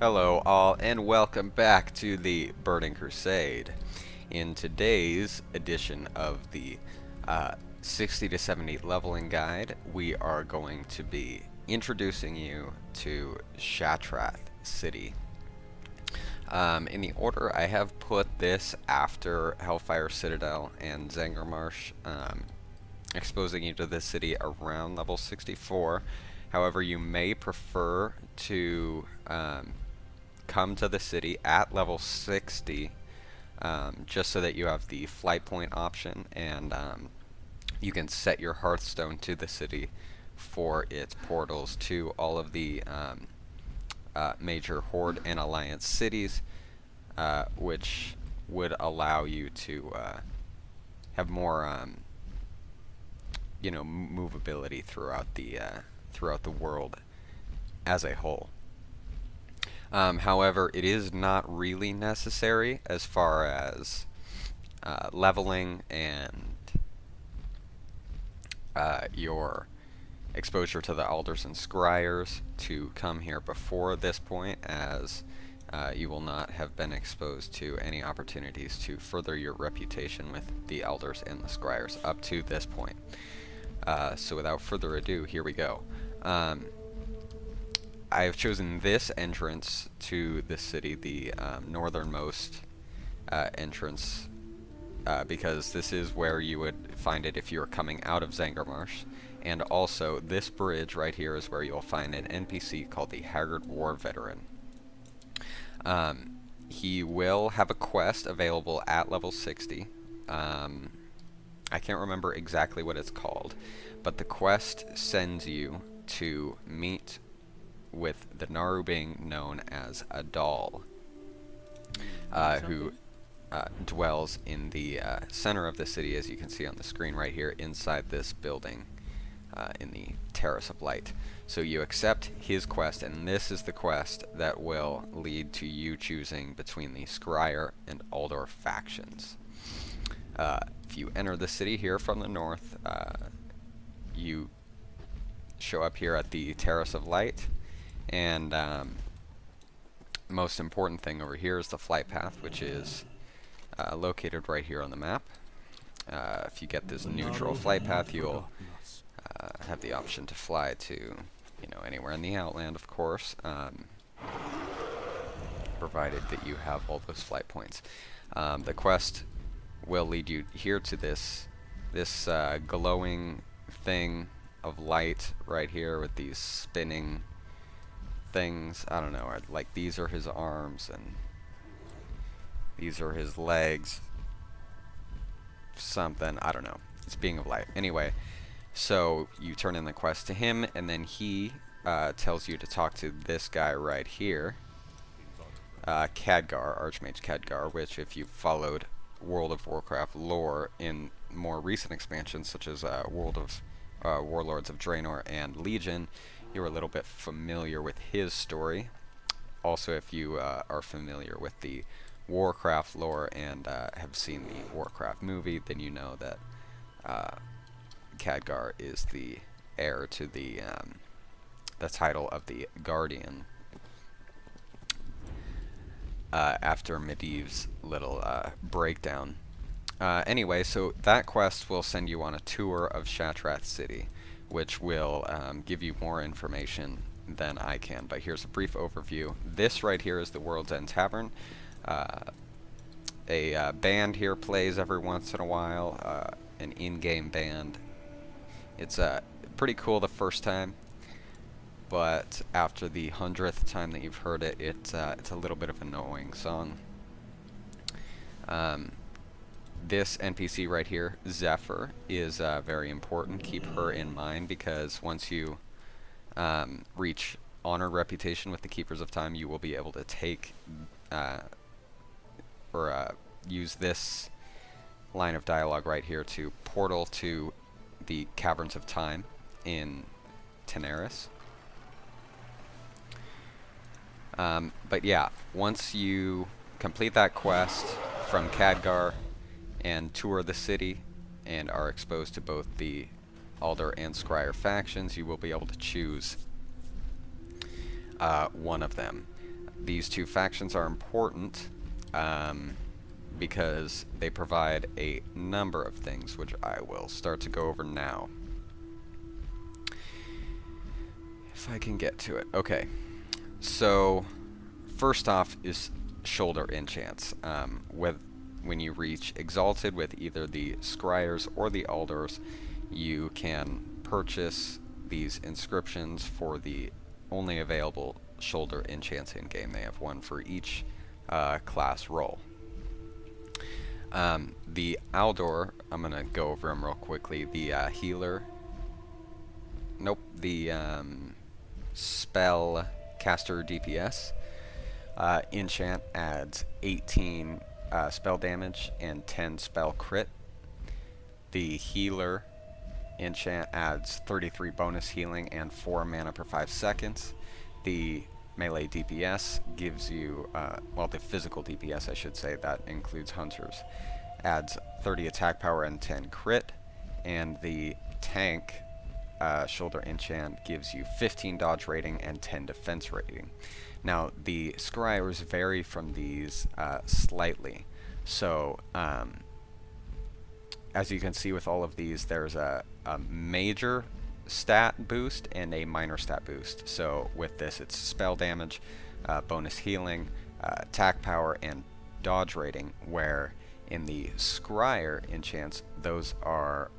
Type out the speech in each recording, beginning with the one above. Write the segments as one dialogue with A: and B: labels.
A: Hello all and welcome back to the Burning Crusade. In today's edition of the 60 to 70 leveling guide, we are going to be introducing you to Shattrath City. In the order I have put this after Hellfire Citadel and Zangarmarsh, exposing you to this city around level 64. However, you may prefer to come to the city at level 60, just so that you have the flight point option, and you can set your Hearthstone to the city for its portals to all of the major Horde and Alliance cities, which would allow you to have more movability throughout the world as a whole. However, it is not really necessary as far as leveling and your exposure to the Aldors and Scryers to come here before this point, as you will not have been exposed to any opportunities to further your reputation with the Aldors and the Scryers up to this point. So without further ado, here we go. I have chosen this entrance to the city, the northernmost entrance, because this is where you would find it if you were coming out of Zangarmarsh. And also, this bridge right here is where you'll find an NPC called the Haggard War Veteran. He will have a quest available at level 60. I can't remember exactly what it's called, but the quest sends you to meet with the Naru being known as Aldor, who dwells in the center of the city, as you can see on the screen right here, inside this building in the Terrace of Light. So you accept his quest, and this is the quest that will lead to you choosing between the Scryer and Aldor factions. If you enter the city here from the north, you show up here at the Terrace of Light, and most important thing over here is the flight path, which is located right here on the map. If you get this neutral flight path, you'll have the option to fly to, anywhere in the Outland, of course, provided that you have all those flight points. The quest will lead you here to this glowing thing of light right here with these spinning things. I don't know, like these are his arms and these are his legs, something, I don't know, it's being of light. Anyway, so you turn in the quest to him, and then he tells you to talk to this guy right here, Khadgar, Archmage Khadgar, which if you followed World of Warcraft lore in more recent expansions such as World of Warlords of Draenor and Legion, you're a little bit familiar with his story. Also, if you are familiar with the Warcraft lore and have seen the Warcraft movie, then you know that Khadgar is the heir to the title of the Guardian, after Medivh's little breakdown. Anyway, so that quest will send you on a tour of Shattrath City, which will give you more information than I can. But here's a brief overview. This right here is the World's End Tavern. A band here plays every once in a while, an in-game band. It's pretty cool the first time, but after the 100th time that you've heard it, it's a little bit of an annoying song. This NPC right here, Zephyr, is very important. Keep her in mind, because once you reach Honored Reputation with the Keepers of Time, you will be able to take use this line of dialogue right here to portal to the Caverns of Time in Teneris. But yeah, once you complete that quest from Khadgar and tour the city and are exposed to both the Aldor and Scryer factions, you will be able to choose one of them. these two factions are important because they provide a number of things, which I will start to go over now. If I can get to it. Okay, so first off is shoulder enchants. When you reach Exalted with either the Scryers or the Aldors, you can purchase these inscriptions for the only available shoulder enchants in game. They have one for each class role. The Aldor, I'm going to go over them real quickly. The healer, the spell caster DPS enchant adds 18 spell damage and 10 spell crit. The healer enchant adds 33 bonus healing and 4 mana per 5 seconds. The melee DPS gives you, the physical DPS I should say, that includes hunters, adds 30 attack power and 10 crit. And the tank shoulder enchant gives you 15 dodge rating and 10 defense rating. Now the Scryers vary from these slightly. So as you can see with all of these, there's a major stat boost and a minor stat boost. So with this, it's spell damage, bonus healing, attack power, and dodge rating, where in the Scryer enchants, those are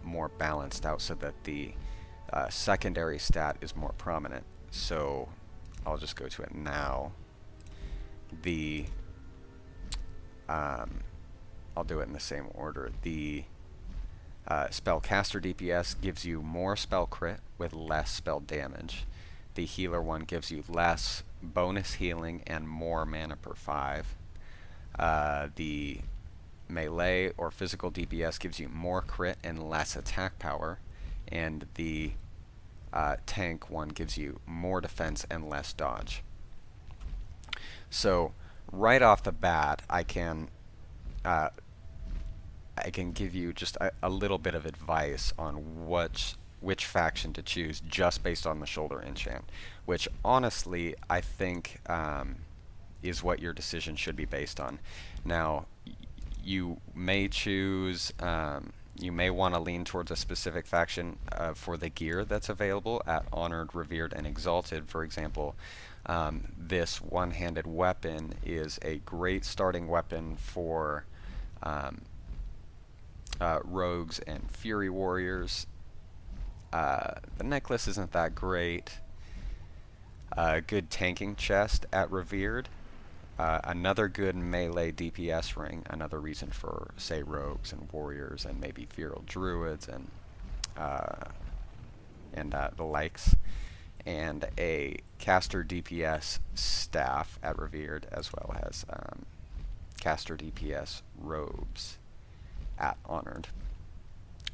A: more balanced out so that the secondary stat is more prominent. So I'll just go to it now. The I'll do it in the same order. The spellcaster DPS gives you more spell crit with less spell damage. The healer one gives you less bonus healing and more mana per 5. The melee or physical DPS gives you more crit and less attack power, and the tank one gives you more defense and less dodge. So right off the bat, I can give you just a little bit of advice on which faction to choose just based on the shoulder enchant, which honestly I think is what your decision should be based on. Now, you may choose, you may want to lean towards a specific faction for the gear that's available at Honored, Revered, and Exalted. For example, this one-handed weapon is a great starting weapon for rogues and fury warriors. The necklace isn't that great. Good tanking chest at Revered. Another good melee DPS ring, another reason for, say, rogues and warriors and maybe feral druids and the likes. And a caster DPS staff at Revered, as well as caster DPS robes at Honored.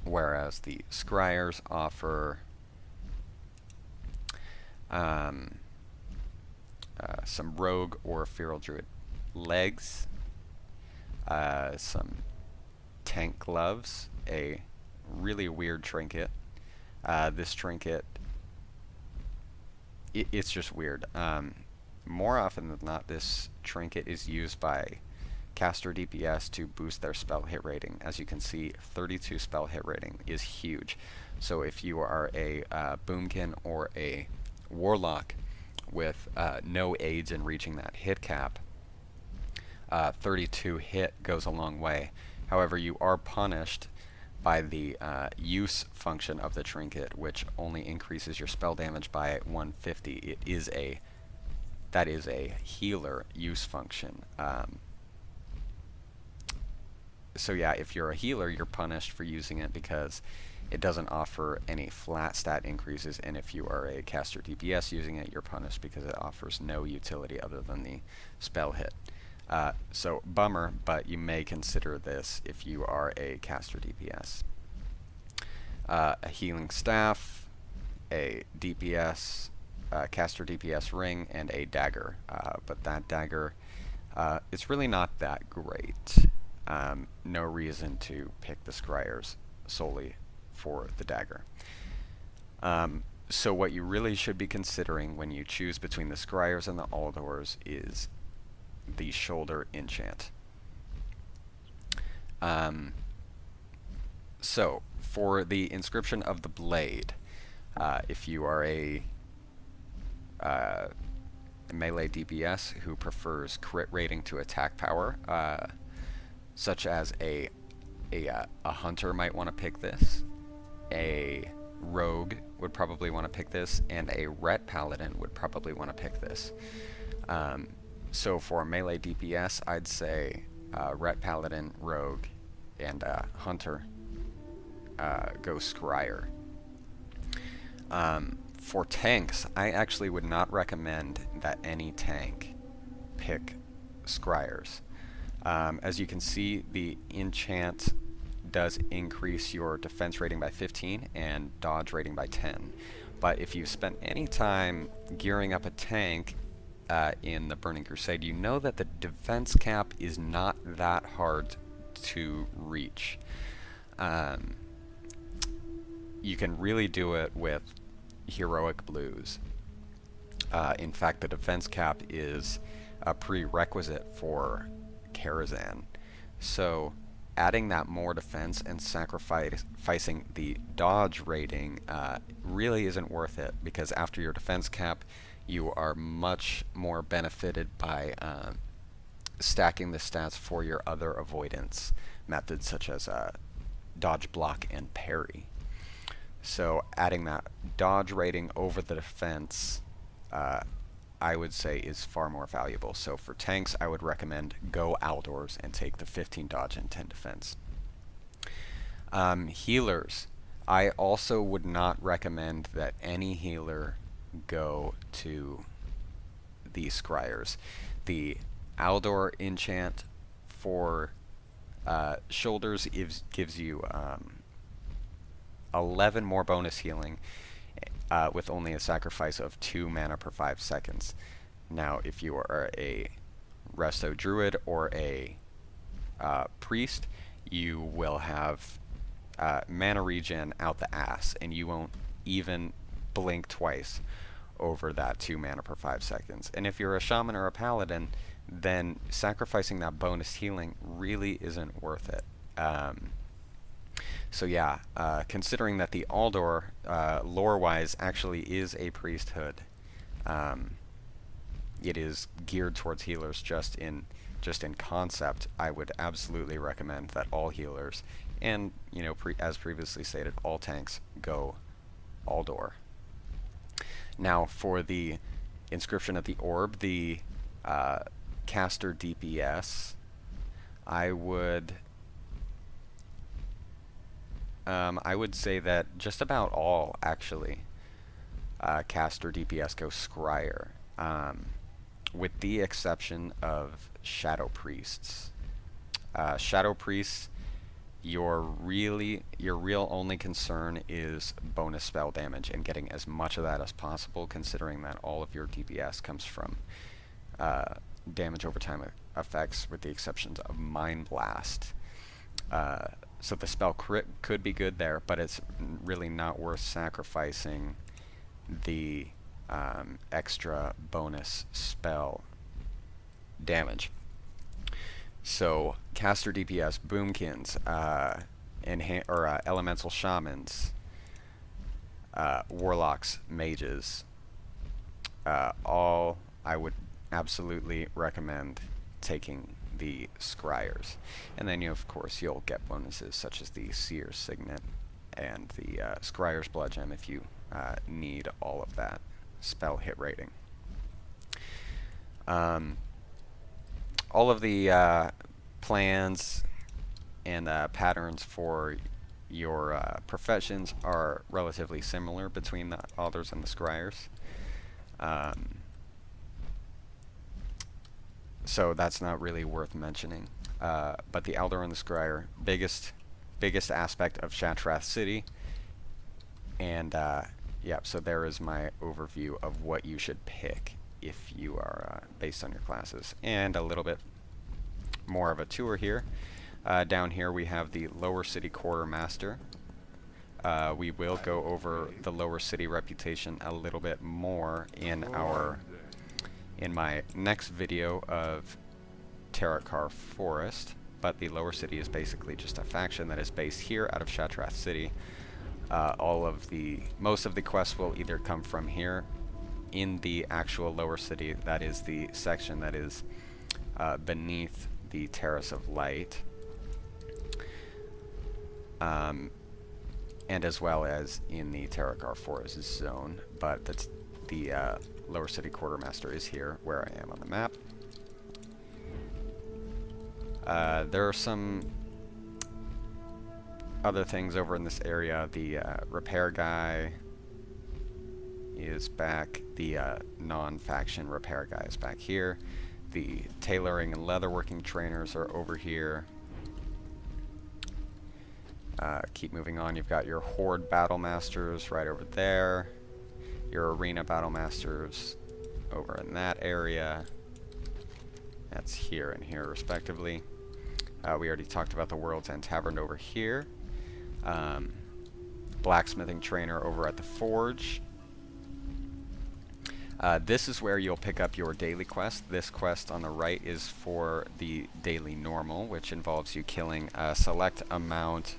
A: Whereas the Scryers offer some rogue or feral druid legs, some tank gloves, a really weird trinket. This trinket, it's just weird. More often than not, this trinket is used by caster DPS to boost their spell hit rating. As you can see, 32 spell hit rating is huge. So if you are a boomkin or a warlock with no aids in reaching that hit cap, 32 hit goes a long way. However, you are punished by the use function of the trinket, which only increases your spell damage by 150. That is a healer use function. So yeah, if you're a healer, you're punished for using it because it doesn't offer any flat stat increases, and if you are a caster DPS using it, you're punished because it offers no utility other than the spell hit. So bummer, but you may consider this if you are a caster DPS. A healing staff, a DPS, caster DPS ring, and a dagger. But that dagger, it's really not that great. No reason to pick the Scryers solely for the dagger. So what you really should be considering when you choose between the Scryers and the Aldors is the shoulder enchant. So for the inscription of the blade, if you are a melee DPS who prefers crit rating to attack power, such as a hunter might want to pick this, a rogue would probably want to pick this, and a ret paladin would probably want to pick this. So for melee DPS, I'd say ret paladin, rogue, and hunter go Scryer. For tanks, I actually would not recommend that any tank pick Scryers. As you can see, the enchant does increase your defense rating by 15 and dodge rating by 10. But if you spent any time gearing up a tank in the Burning Crusade, you know that the defense cap is not that hard to reach. You can really do it with heroic blues. In fact, the defense cap is a prerequisite for Karazhan. So adding that more defense and sacrificing the dodge rating really isn't worth it, because after your defense cap, you are much more benefited by stacking the stats for your other avoidance methods, such as dodge, block, and parry. So adding that dodge rating over the defense, I would say, is far more valuable. So for tanks, I would recommend go Aldors and take the 15 dodge and 10 defense. Healers, I also would not recommend that any healer go to the Scryers. The Aldor enchant for shoulders gives you 11 more bonus healing with only a sacrifice of 2 mana per 5 seconds. Now, if you are a Resto Druid or a Priest, you will have mana regen out the ass, and you won't even blink twice over that 2 mana per 5 seconds. And if you're a Shaman or a Paladin, then sacrificing that bonus healing really isn't worth it. So yeah, considering that the Aldor, lore-wise, actually is a priesthood, it is geared towards healers just in concept. I would absolutely recommend that all healers, and as previously stated, all tanks go Aldor. Now for the inscription of the orb, the caster DPS, I would say that just about all, actually, caster DPS go Scryer, with the exception of Shadow Priests. Shadow Priests, your real only concern is bonus spell damage and getting as much of that as possible, considering that all of your DPS comes from damage over time effects, with the exceptions of Mind Blast. So the spell crit could be good there, but it's really not worth sacrificing the extra bonus spell damage. So caster DPS, boomkins, elemental shamans, warlocks, mages, all I would absolutely recommend taking the Scryers. And then of course you'll get bonuses such as the Seer's Signet and the Scryer's Blood Gem if you need all of that spell hit rating. All of the plans and patterns for your professions are relatively similar between the Aldors and the Scryers. So that's not really worth mentioning. But the Aldor and the Scryer, biggest aspect of Shattrath City. And yeah, so there is my overview of what you should pick if you are based on your classes. And a little bit more of a tour here. Down here we have the Lower City Quartermaster. we will go over the Lower City reputation a little bit more in my next video of Khadgar Forest, but the Lower City is basically just a faction that is based here out of Shattrath City. Most of the quests will either come from here in the actual Lower City, that is the section that is beneath the Terrace of Light, and as well as in the Khadgar Forest zone, but the Lower City Quartermaster is here where I am on the map. There are some other things over in this area. The repair guy is back. The non-faction repair guy is back here. The tailoring and leatherworking trainers are over here. Keep moving on. You've got your Horde Battle Masters right over there. Your Arena Battle Masters over in that area. That's here and here respectively. We already talked about the World's End Tavern over here. Blacksmithing trainer over at the Forge. This is where you'll pick up your daily quest. This quest on the right is for the daily normal, which involves you killing a select amount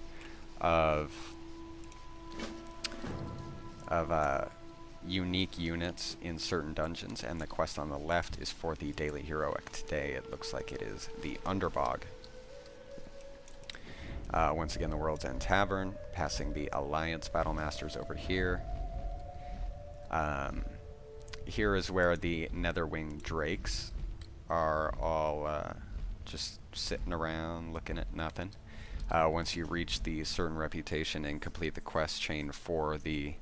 A: of unique units in certain dungeons, and the quest on the left is for the daily heroic. Today it looks like it is the Underbog. Once again, the World's End Tavern, passing the Alliance Battle Masters over here. Here is where the Netherwing Drakes are all just sitting around looking at nothing. Once you reach the certain reputation and complete the quest chain for the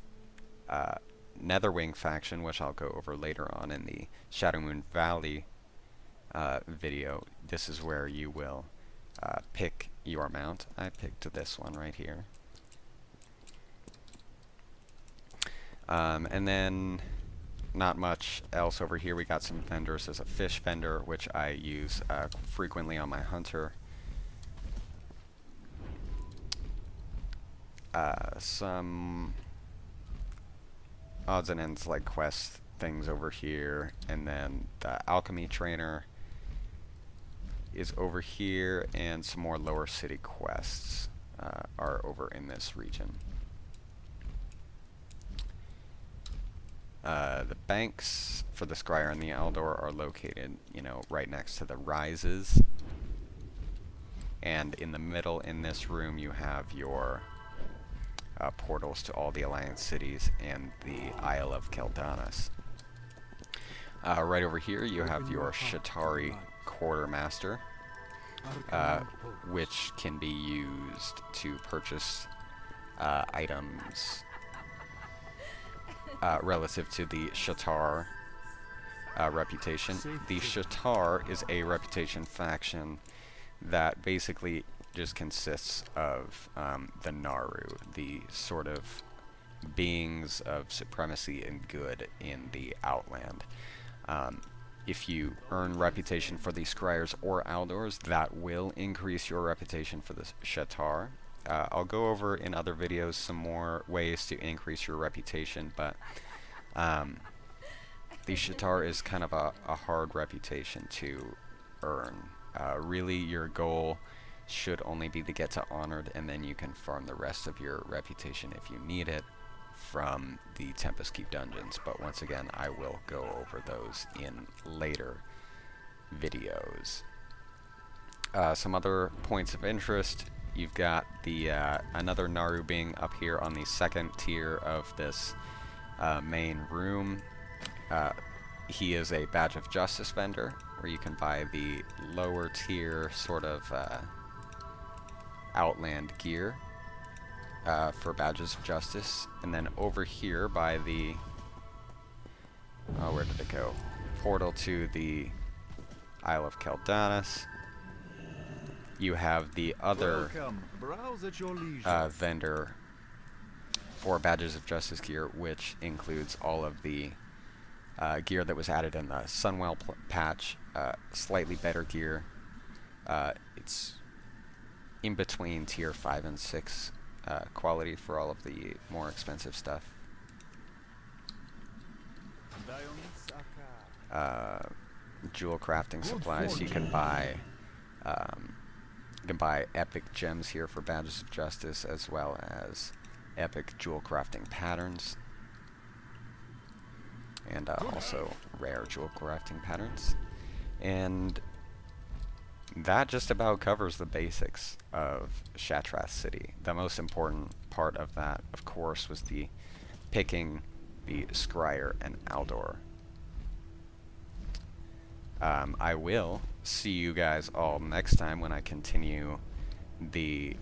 A: Netherwing faction, which I'll go over later on in the Shadowmoon Valley video, this is where you will pick your mount. I picked this one right here. And then not much else over here. We got some vendors. There's a fish vendor, which I use frequently on my hunter. Some odds and ends like quest things over here, and then the alchemy trainer is over here, and some more Lower City quests are over in this region. The banks for the Scryer and the Aldor are located, right next to the rises. And in the middle in this room you have your portals to all the Alliance cities and the Isle of Keldanas. Right over here you have your Shatari Quartermaster, which can be used to purchase items relative to the Sha'tar reputation. The Sha'tar is a reputation faction that basically just consists of the Naru, the sort of beings of supremacy and good in the Outland. If you earn reputation for the Scryers or Aldors, that will increase your reputation for the Sha'tar. I'll go over in other videos some more ways to increase your reputation, but the Sha'tar is kind of a hard reputation to earn. Really, your goal should only be to get to Honored, and then you can farm the rest of your reputation if you need it from the Tempest Keep dungeons. But once again, I will go over those in later videos. Some other points of interest. You've got the another Naru being up here on the second tier of this main room. He is a Badge of Justice vendor, where you can buy the lower tier sort of Outland gear for Badges of Justice. And then over here by the where did it go? Portal to the Isle of Keldanas. You have the other vendor for Badges of Justice gear, which includes all of the gear that was added in the Sunwell patch, slightly better gear. It's in between tier 5 and 6 quality for all of the more expensive stuff. Jewel crafting supplies. You can buy epic gems here for badges of justice, as well as epic jewel crafting patterns, and also rare jewel crafting patterns. And that just about covers the basics of Shattrath City. The most important part of that, of course, was the picking the Scryer and Aldor. I will see you guys all next time when I continue the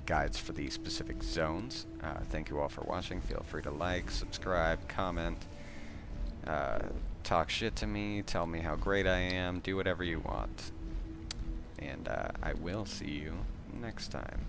A: guides for the specific zones. Thank you all for watching. Feel free to like, subscribe, comment, talk shit to me, tell me how great I am, do whatever you want. And I will see you next time.